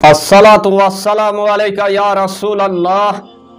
अस्सलातु वस्सलामु अलैका या रसूल अल्लाह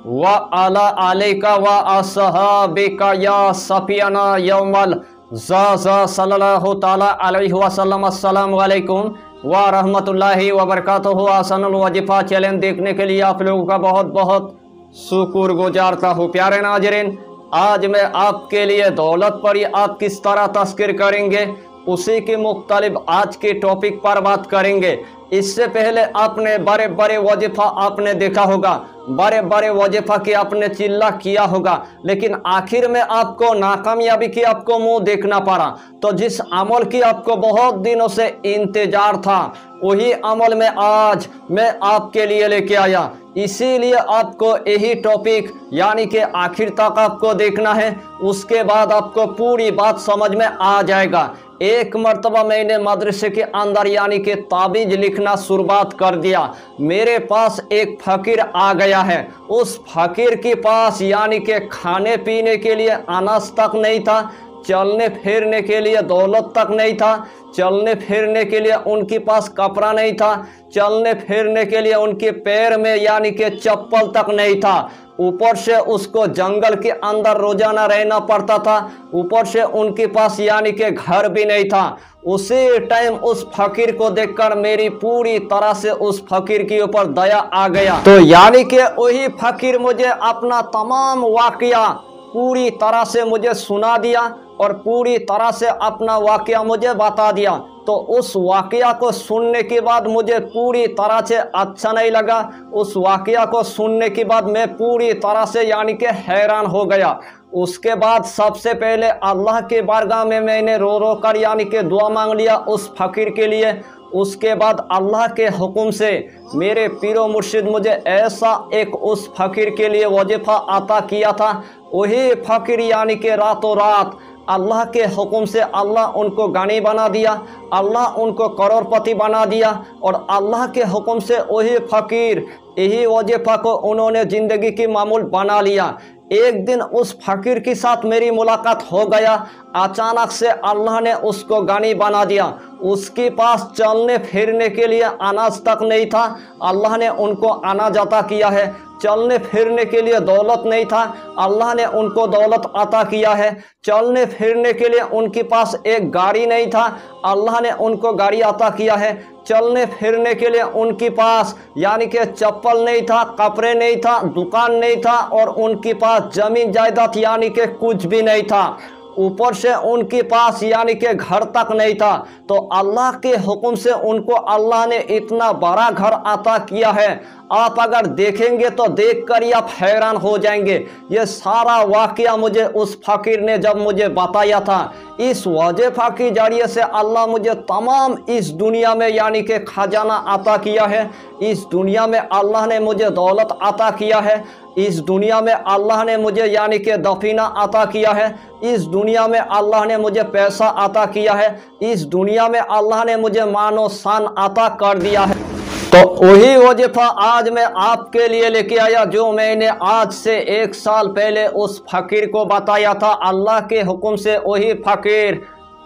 व अला अलैका व असहाबिका या सफियाना यौमल ज़ा सल्लल्लाहु ताला अलैहि वसल्लम। अस्सलामु अलैकुम व रहमतुल्लाहि व बरकातुहू। आसनुल वजीफा चैलेंज देखने के लिए आप लोगों का बहुत बहुत शुक्रगुजारता हूँ। प्यारे नाज़रीन, आज मैं आपके लिए दौलत पर आप किस तरह तस्कीर करेंगे उसी की मुख्तलिफ आज के टॉपिक पर बात करेंगे। इससे पहले आपने बड़े बड़े वजीफा आपने देखा होगा, बड़े बड़े वजीफा की आपने चिल्ला किया होगा, लेकिन आखिर में आपको नाकामयाबी की आपको मुंह देखना पड़ा। तो जिस अमल की आपको बहुत दिनों से इंतजार था वही अमल में आज मैं आपके लिए लेके आया। इसीलिए आपको यही टॉपिक यानी कि आखिर तक आपको देखना है, उसके बाद आपको पूरी बात समझ में आ जाएगा। एक मर्तबा मैंने मदरसे के अंदर यानी कि ताबीज लिखना शुरुआत कर दिया। मेरे पास एक फकीर आ गया है, उस फकीर के पास यानी कि खाने पीने के लिए अनाज तक नहीं था, चलने फिरने के लिए दौलत तक नहीं था, चलने फिरने के लिए उनके पास कपड़ा नहीं था, चलने फिरने के लिए उनके पैर में यानी कि चप्पल तक नहीं था। ऊपर से उसको जंगल के अंदर रोजाना रहना पड़ता था, ऊपर से उनके पास यानी कि घर भी नहीं था। उसी टाइम उस फकीर को देखकर मेरी पूरी तरह से उस फकीर के ऊपर दया आ गया। तो यानी कि वही फकीर मुझे अपना तमाम वाकया पूरी तरह से मुझे सुना दिया और पूरी तरह से अपना वाकया मुझे बता दिया। तो उस वाकया को सुनने के बाद मुझे पूरी तरह से अच्छा नहीं लगा। उस वाकया को सुनने के बाद मैं पूरी तरह से यानी कि हैरान हो गया। उसके बाद सबसे पहले अल्लाह के बारगाह में मैंने रो रो कर यानी कि दुआ मांग लिया उस फकीर के लिए। उसके बाद अल्लाह के हुक्म से मेरे पीरो मुर्शिद मुझे ऐसा एक उस फकीर के लिए वजीफा अता किया था। वही फकीर यानी कि रातों रात अल्लाह के हुक्म से अल्लाह उनको गनी बना दिया, अल्लाह उनको करोड़पति बना दिया और अल्लाह के हुक्म से वही फकीर यही वजीफा को उन्होंने ज़िंदगी की मामूल बना लिया। एक दिन उस फकीर के साथ मेरी मुलाकात हो गया। अचानक से अल्लाह ने उसको गनी बना दिया। उसके पास चलने फिरने के लिए अनाज तक नहीं था, अल्लाह ने उनको अनाज अता किया है। चलने फिरने के लिए दौलत नहीं था, अल्लाह ने उनको दौलत अता किया है। चलने फिरने के लिए उनके पास एक गाड़ी नहीं था, अल्लाह ने उनको गाड़ी अता किया है। चलने फिरने के लिए उनके पास यानी कि चप्पल नहीं था, कपड़े नहीं था, दुकान नहीं था और उनके पास जमीन जायदाद यानी कि कुछ भी नहीं था। ऊपर से उनके पास यानी कि घर तक नहीं था। तो अल्लाह के हुक्म से उनको अल्लाह ने इतना बड़ा घर अता किया है। आप अगर देखेंगे तो देखकर ही आप हैरान हो जाएंगे। ये सारा वाकया मुझे उस फकीर ने जब मुझे बताया था, इस वजीफा के जरिए से अल्लाह मुझे तमाम इस दुनिया में यानी कि खजाना अता किया है। इस दुनिया में अल्लाह ने मुझे दौलत अता किया है। इस दुनिया में अल्लाह ने मुझे यानी कि दफीना अता किया है। इस दुनिया में अल्लाह ने मुझे पैसा अता किया है। इस दुनिया में अल्लाह ने मुझे मानो शान अता कर दिया है। तो वही वजीफा आज मैं आपके लिए लेके आया जो मैंने आज से 1 साल पहले उस फकीर को बताया था। अल्लाह के हुक्म से वही फकीर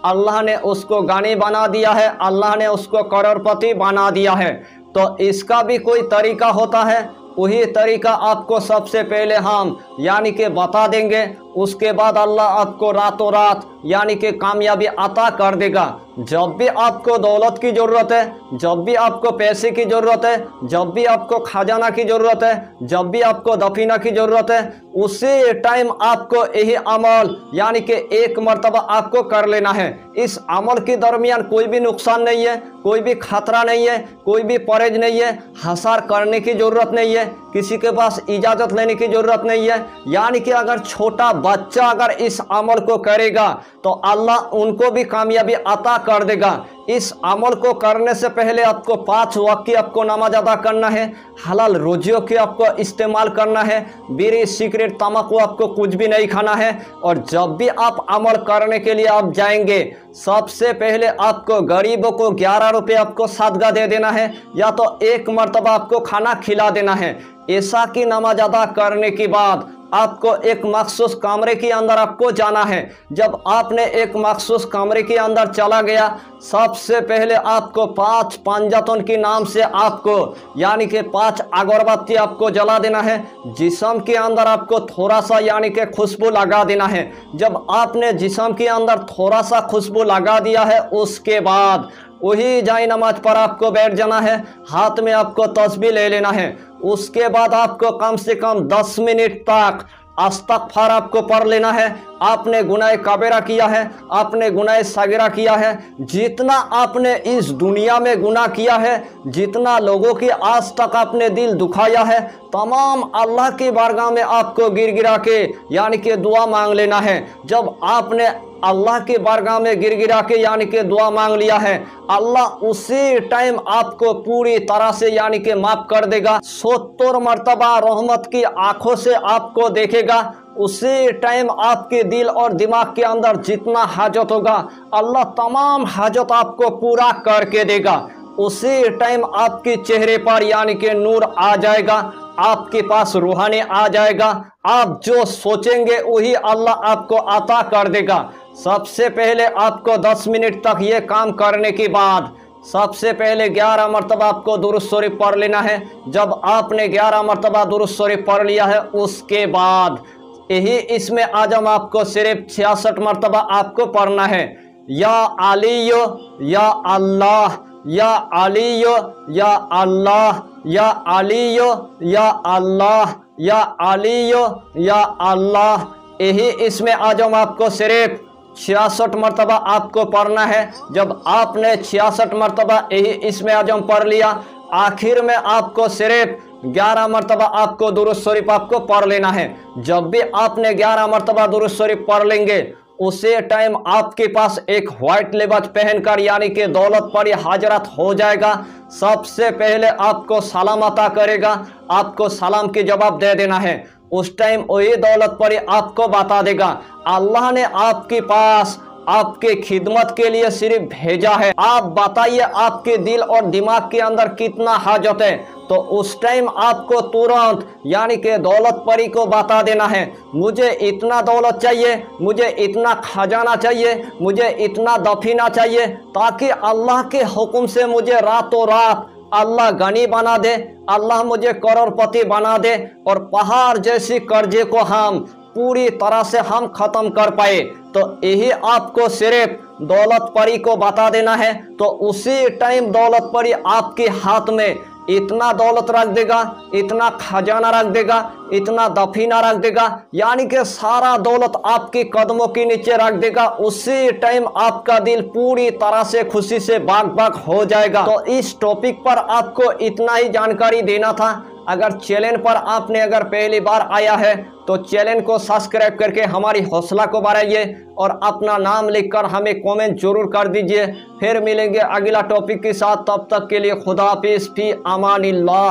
अल्लाह ने उसको गनी बना दिया है, अल्लाह ने उसको करोड़पति बना दिया है। तो इसका भी कोई तरीका होता है, वही तरीका आपको सबसे पहले हम यानी कि बता देंगे। उसके बाद अल्लाह आपको रातों रात यानी कि कामयाबी अता कर देगा। जब भी आपको दौलत की ज़रूरत है, जब भी आपको पैसे की ज़रूरत है, जब भी आपको खजाना की ज़रूरत है, जब भी आपको दफीना की ज़रूरत है, उसी टाइम आपको यही अमल यानी कि एक मर्तबा आपको कर लेना है। इस अमल के दरमियान कोई भी नुकसान नहीं है, कोई भी खतरा नहीं है, कोई भी परहेज नहीं है, हसार करने की ज़रूरत नहीं है, किसी के पास इजाज़त लेने की ज़रूरत नहीं है। यानी कि अगर छोटा बच्चा अगर इस अमल को करेगा तो अल्लाह उनको भी कामयाबी अता कर देगा। इस अमल को करने से पहले आपको 5 वक्त की आपको नमाज अदा करना है, हलाल रोजियों की आपको इस्तेमाल करना है, बीड़ी सिगरेट तम्बाकू आपको कुछ भी नहीं खाना है। और जब भी आप अमल करने के लिए आप जाएंगे, सबसे पहले आपको गरीबों को 11 रुपये आपको सदका दे देना है या तो 1 मरतबा आपको खाना खिला देना है। ऐसा की नमाज अदा करने के बाद आपको एक मखसूस कमरे के अंदर आपको जाना है। जब आपने एक मखसूस कमरे के अंदर चला गया, सबसे पहले आपको 5 पंजतन के नाम से आपको यानी कि 5 अगरबत्ती आपको जला देना है। जिस्म के अंदर आपको थोड़ा सा यानी कि खुशबू लगा देना है। जब आपने जिस्म के अंदर थोड़ा सा खुशबू लगा दिया है, उसके बाद वही जाए नमाज पर आपको बैठ जाना है। हाथ में आपको तस्बीह ले लेना है। उसके बाद आपको कम से कम 10 मिनट तक अस्तगफार आपको पढ़ लेना है। आपने गुनाह कबीरा किया है, आपने गुनाह सगीरा किया है, जितना आपने इस दुनिया में गुनाह किया है, जितना लोगों की आज तक आपने दिल दुखाया है, तमाम अल्लाह की बारगाह में आपको गिरगिरा के यानी कि दुआ मांग लेना है। जब आपने अल्लाह की बारगाह में गिरगिरा के यानी कि दुआ मांग लिया है, अल्लाह उसी टाइम आपको पूरी तरह से यानी कि माफ कर देगा। 70 मरतबा रहमत की आंखों से आपको देखेगा। उसी टाइम आपके दिल और दिमाग के अंदर जितना हाजत होगा, अल्लाह तमाम हाजत आपको पूरा करके देगा। उसी टाइम आपके चेहरे पर यानी कि नूर आ जाएगा, आपके पास रूहानी आ जाएगा। आप जो सोचेंगे वही अल्लाह आपको अता कर देगा। सबसे पहले आपको 10 मिनट तक ये काम करने के बाद सबसे पहले 11 मरतबा आपको दुरूद शरीफ पढ़ लेना है। जब आपने 11 मरतबा दुरूद शरीफ पढ़ लिया है, उसके बाद यही इसमें आजम आपको सिर्फ 66 मरतबा आपको पढ़ना है। या अलियो या अल्लाह, या अलियो या अल्लाह, या अलियो या अल्लाह, या अलियो या अल्लाह। यही इसमें आजम आपको सिर्फ 66 मरतबा आपको पढ़ना है। जब आपने 66 मरतबा यही इसमें आजम पढ़ लिया, आखिर में आपको सिर्फ 11 मरतबा आपको दुरूद शरीफ आपको पढ़ लेना है। जब भी आपने 11 मरतबा दुरूद शरीफ पढ़ लेंगे, उसे टाइम आपके पास एक व्हाइट लिबास पहनकर यानी कि दौलत परी हाजरत हो जाएगा। सबसे पहले आपको सलाम अता करेगा, आपको सलाम के जवाब दे देना है। उस टाइम वही दौलत परी आपको बता देगा अल्लाह ने आपके पास आपके खिदमत के लिए सिर्फ भेजा है, आप बताइए आपके दिल और दिमाग के अंदर कितना हाजत है। तो उस टाइम आपको तुरंत यानी कि दौलत परी को बता देना है, मुझे इतना दौलत चाहिए, मुझे इतना खजाना चाहिए, मुझे इतना दफीना चाहिए, ताकि अल्लाह के हुक्म से मुझे रातों रात अल्लाह गनी बना दे, अल्लाह मुझे करोड़पति बना दे और पहाड़ जैसी कर्जे को हम पूरी तरह से हम खत्म कर पाए। तो यही आपको सिर्फ दौलत परी को बता देना है। तो उसी टाइम दौलत परी आपके हाथ में इतना दौलत रख देगा, इतना खजाना रख देगा, इतना दफीना रख देगा, यानी कि सारा दौलत आपके कदमों के नीचे रख देगा। उसी टाइम आपका दिल पूरी तरह से खुशी से बाग बाग हो जाएगा। तो इस टॉपिक पर आपको इतना ही जानकारी देना था। अगर चैनल पर आपने अगर पहली बार आया है तो चैनल को सब्सक्राइब करके हमारी हौसला को बढ़ाइए और अपना नाम लिखकर हमें कमेंट जरूर कर दीजिए। फिर मिलेंगे अगला टॉपिक के साथ, तब तक के लिए खुदा हाफिज़, फी अमानिल्लाह।